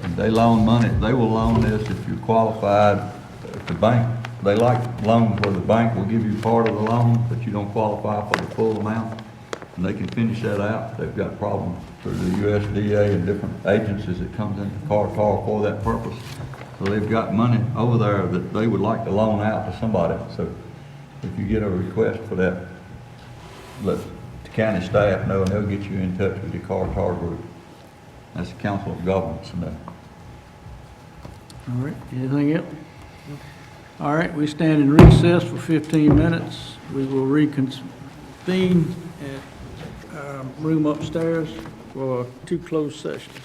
And they loan money, they will loan this if you're qualified. If the bank, they like loans where the bank will give you part of the loan, but you don't qualify for the full amount. And they can finish that out. They've got problems through the USDA and different agencies that comes into Cartar for that purpose. So they've got money over there that they would like to loan out to somebody. So if you get a request for that, let the county staff know, and they'll get you in touch with the Cartar group. That's the Council of Governments and that. All right, anything else? All right, we stand in recess for 15 minutes. We will reconvene at room upstairs for 2 closed sessions.